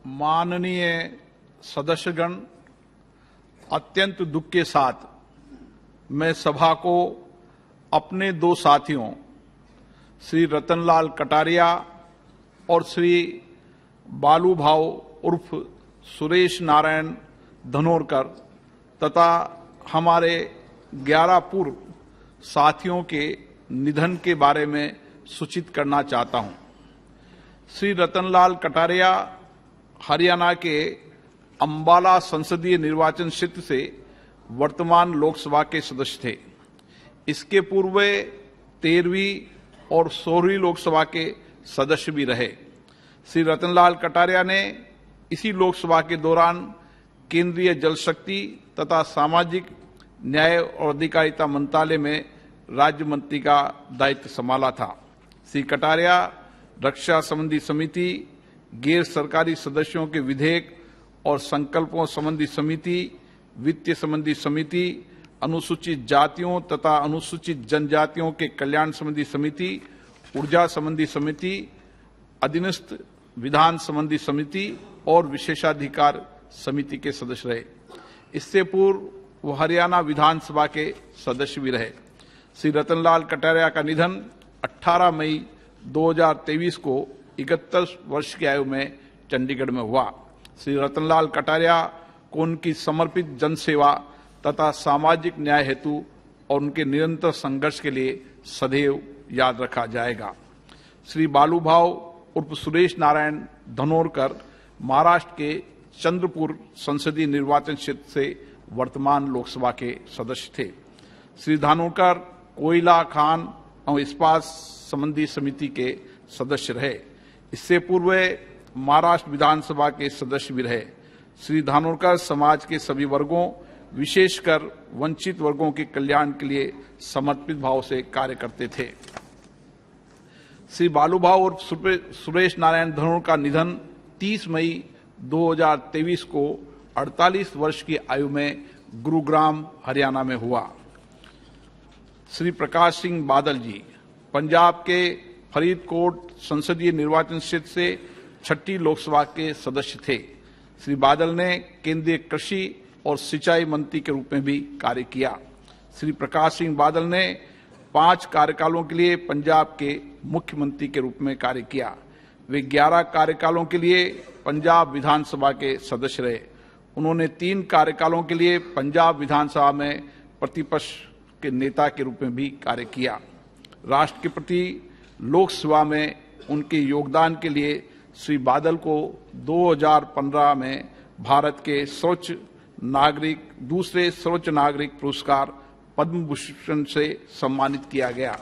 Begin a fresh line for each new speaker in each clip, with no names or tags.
माननीय सदस्यगण, अत्यंत दुख के साथ मैं सभा को अपने दो साथियों श्री रतनलाल कटारिया और श्री बालू भाव उर्फ सुरेश नारायण धनोरकर तथा हमारे 11 पूर्व साथियों के निधन के बारे में सूचित करना चाहता हूं। श्री रतनलाल कटारिया हरियाणा के अंबाला संसदीय निर्वाचन क्षेत्र से वर्तमान लोकसभा के सदस्य थे। इसके पूर्व 13वीं और 16वीं लोकसभा के सदस्य भी रहे। श्री रतनलाल कटारिया ने इसी लोकसभा के दौरान केंद्रीय जल शक्ति तथा सामाजिक न्याय और अधिकारिता मंत्रालय में राज्य मंत्री का दायित्व संभाला था। श्री कटारिया रक्षा संबंधी समिति, गैर सरकारी सदस्यों के विधेयक और संकल्पों संबंधी समिति, वित्तीय संबंधी समिति, अनुसूचित जातियों तथा अनुसूचित जनजातियों के कल्याण संबंधी समिति, ऊर्जा संबंधी समिति, अधीनस्थ विधान संबंधी समिति और विशेषाधिकार समिति के सदस्य रहे। इससे पूर्व वो हरियाणा विधानसभा के सदस्य भी रहे। श्री रतनलाल कटारिया का निधन 18 मई 2023 को 71 वर्ष की आयु में चंडीगढ़ में हुआ। श्री रतनलाल कटारिया को उनकी समर्पित जनसेवा तथा सामाजिक न्याय हेतु और उनके निरंतर संघर्ष के लिए सदैव याद रखा जाएगा। श्री बालू भाव उर्फ सुरेश नारायण धनोरकर महाराष्ट्र के चंद्रपुर संसदीय निर्वाचन क्षेत्र से वर्तमान लोकसभा के सदस्य थे। श्री धानोरकर कोयला, खान और इस्पात संबंधी समिति के सदस्य रहे। इससे पूर्व महाराष्ट्र विधानसभा के सदस्य भी रहे। श्री धानोरकर समाज के सभी वर्गों, विशेषकर वंचित वर्गों के कल्याण के लिए समर्पित भाव से कार्य करते थे। श्री बालू भाव और सुरेश नारायण धनोरकर का निधन 30 मई 2023 को 48 वर्ष की आयु में गुरुग्राम, हरियाणा में हुआ। श्री प्रकाश सिंह बादल जी पंजाब के फरीदकोट संसदीय निर्वाचन क्षेत्र से 6ठी लोकसभा के सदस्य थे। श्री बादल ने केंद्रीय कृषि और सिंचाई मंत्री के रूप में भी कार्य किया। श्री प्रकाश सिंह बादल ने 5 कार्यकालों के लिए पंजाब के मुख्यमंत्री के रूप में कार्य किया। वे 11 कार्यकालों के लिए पंजाब विधानसभा के सदस्य रहे। उन्होंने 3 कार्यकालों के लिए पंजाब विधानसभा में प्रतिपक्ष के नेता के रूप में भी कार्य किया। राष्ट्र के प्रति लोक सेवा में उनके योगदान के लिए श्री बादल को 2015 में भारत के दूसरे सर्वोच्च नागरिक पुरस्कार पद्म भूषण से सम्मानित किया गया।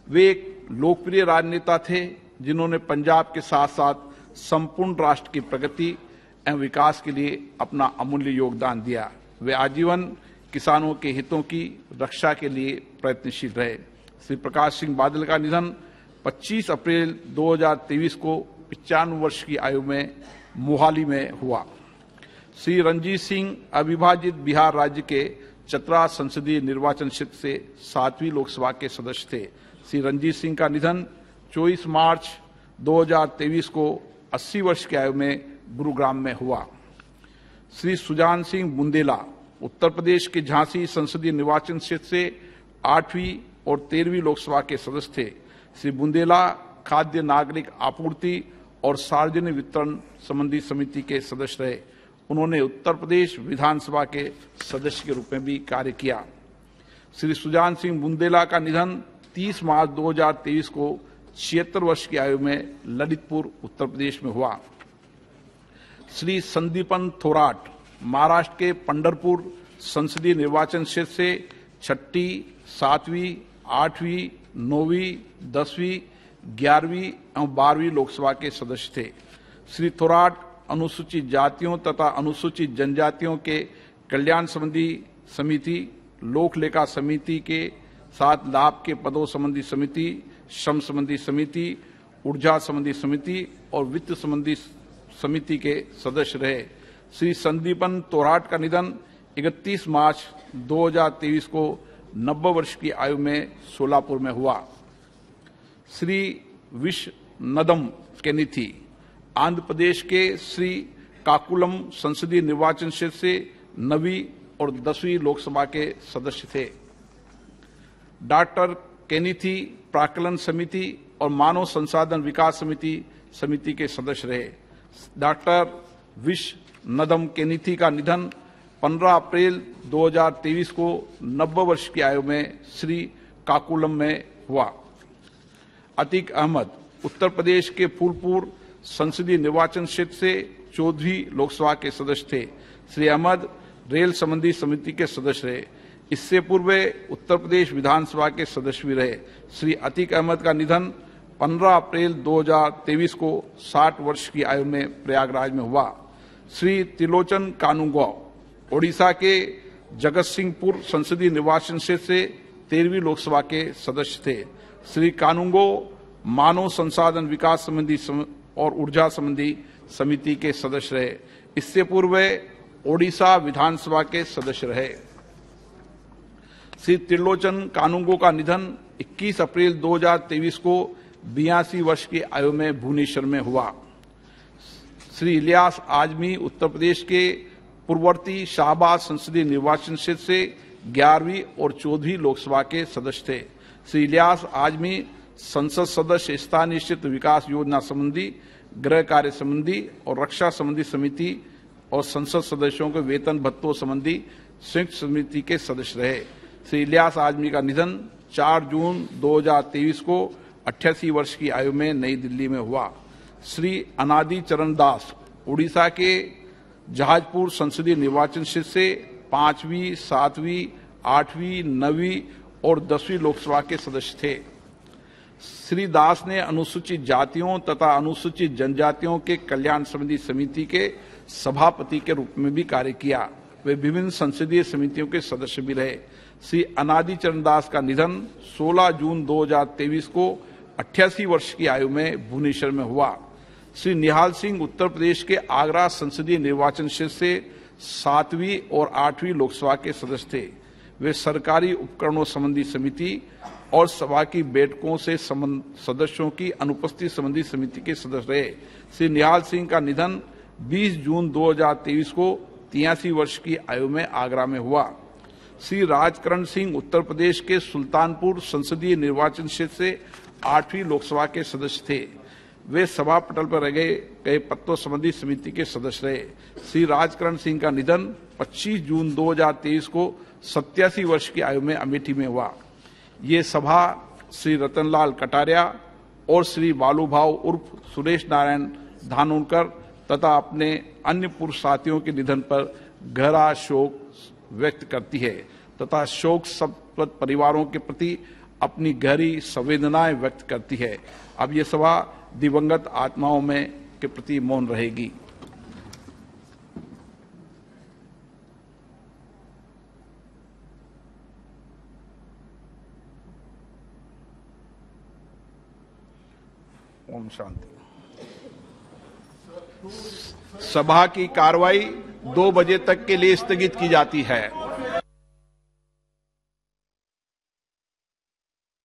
वे एक लोकप्रिय राजनेता थे जिन्होंने पंजाब के साथ साथ संपूर्ण राष्ट्र की प्रगति एवं विकास के लिए अपना अमूल्य योगदान दिया। वे आजीवन किसानों के हितों की रक्षा के लिए प्रयत्नशील रहे। श्री प्रकाश सिंह बादल का निधन 25 अप्रैल 2023 को 95 वर्ष की आयु में मोहाली में हुआ। श्री रंजीत सिंह अविभाजित बिहार राज्य के चतरा संसदीय निर्वाचन क्षेत्र से 7वीं लोकसभा के सदस्य थे। श्री रंजीत सिंह का निधन 24 मार्च 2023 को 80 वर्ष की आयु में गुरुग्राम में हुआ। श्री सुजान सिंह बुंदेला उत्तर प्रदेश के झांसी संसदीय निर्वाचन क्षेत्र से 8वीं और 13वीं लोकसभा के सदस्य थे। श्री बुंदेला खाद्य नागरिक आपूर्ति और सार्वजनिक वितरण संबंधी समिति के सदस्य रहे। उन्होंने उत्तर प्रदेश विधानसभा के सदस्य के रूप में भी कार्य किया। श्री सुजान सिंह बुंदेला का निधन 30 मार्च 2023 को 76 वर्ष की आयु में ललितपुर, उत्तर प्रदेश में हुआ। श्री संदीपन थोराट महाराष्ट्र के पंढरपुर संसदीय निर्वाचन क्षेत्र से 6ठी, 7वीं, 8वीं, 9वीं, 10वीं, 11वीं एवं 12वीं लोकसभा के सदस्य थे। श्री थोराट अनुसूचित जातियों तथा अनुसूचित जनजातियों के कल्याण संबंधी समिति, लोक लेखा समिति के साथ लाभ के पदों संबंधी समिति, श्रम संबंधी समिति, ऊर्जा संबंधी समिति और वित्त संबंधी समिति के सदस्य रहे। श्री संदीपन थोराट का निधन 31 मार्च 2023 को 90 वर्ष की आयु में सोलापुर में हुआ। श्री विश्व नदम केनिथी आंध्र प्रदेश के श्री काकुलम संसदीय निर्वाचन क्षेत्र से 9वीं और 10वीं लोकसभा के सदस्य थे। डॉक्टर केनिथी प्राक्कलन समिति और मानव संसाधन विकास समिति के सदस्य रहे। डॉक्टर विश नदम केनिथी का निधन 15 अप्रैल 2023 को 90 वर्ष की आयु में श्री काकुलम में हुआ। अतीक अहमद उत्तर प्रदेश के फूलपुर संसदीय निर्वाचन क्षेत्र से 14वीं लोकसभा के सदस्य थे। श्री अहमद रेल संबंधी समिति के सदस्य रहे। इससे पूर्व उत्तर प्रदेश विधानसभा के सदस्य भी रहे। श्री अतीक अहमद का निधन 15 अप्रैल 2023 को 60 वर्ष की आयु में प्रयागराज में हुआ। श्री त्रिलोचन कानूंगो ओडिशा के जगत सिंहपुर संसदीय निर्वाचन क्षेत्र से 13वीं लोकसभा के सदस्य थे। श्री कानूंगो मानव संसाधन विकास संबंधी और ऊर्जा संबंधी समिति के सदस्य रहे। इससे पूर्व ओडिशा विधानसभा के सदस्य रहे। श्री त्रिलोचन कानूंगो का निधन 21 अप्रैल 2023 को 82 वर्ष की आयु में भुवनेश्वर में हुआ। श्री इलियास आजमी उत्तर प्रदेश के पूर्ववर्ती शाहबाद संसदीय निर्वाचन क्षेत्र से 11वीं और 14वीं लोकसभा के सदस्य थे। श्री इलियास आजमी संसद सदस्य स्थानीय क्षेत्र विकास योजना संबंधी, गृह कार्य संबंधी और रक्षा संबंधी समिति और संसद सदस्यों के वेतन भत्तों संबंधी संयुक्त समिति के सदस्य रहे। श्री इलियास आजमी का निधन 4 जून 2023 को 88 वर्ष की आयु में नई दिल्ली में हुआ। श्री अनादि चरण दास उड़ीसा के जहाजपुर संसदीय निर्वाचन क्षेत्र से 5वीं, 7वीं, 8वीं, 9वीं और 10वीं लोकसभा के सदस्य थे। श्री दास ने अनुसूचित जातियों तथा अनुसूचित जनजातियों के कल्याण संबंधी समिति के सभापति के रूप में भी कार्य किया। वे विभिन्न संसदीय समितियों के सदस्य भी रहे। श्री अनादि चरण दास का निधन 16 जून 2023 को 88 वर्ष की आयु में भुवनेश्वर में हुआ। श्री निहाल सिंह उत्तर प्रदेश के आगरा संसदीय निर्वाचन क्षेत्र से 7वीं और 8वीं लोकसभा के सदस्य थे। वे सरकारी उपकरणों संबंधी समिति और सभा की बैठकों से सदस्यों की अनुपस्थिति संबंधी समिति के सदस्य रहे। श्री निहाल सिंह का निधन 20 जून 2023 को 83 वर्ष की आयु में आगरा में हुआ। श्री राजकरण सिंह उत्तर प्रदेश के सुल्तानपुर संसदीय निर्वाचन क्षेत्र से 8वीं लोकसभा के सदस्य थे। वे सभा पटल पर रखे गए पत्रों संबंधी समिति के सदस्य रहे। श्री राजकरण सिंह का निधन 25 जून 2023 को 87 वर्ष की आयु में अमेठी में हुआ। ये सभा श्री रतनलाल कटारिया और श्री बालूभाव उर्फ सुरेश नारायण धानोरकर तथा अपने अन्य पूर्व साथियों के निधन पर गहरा शोक व्यक्त करती है तथा शोक संतप्त परिवारों के प्रति अपनी गहरी संवेदनाएं व्यक्त करती है। अब ये सभा दिवंगत आत्माओं में के प्रति मौन रहेगी। ओम शांति। सभा की कार्रवाई 2 बजे तक के लिए स्थगित की जाती है।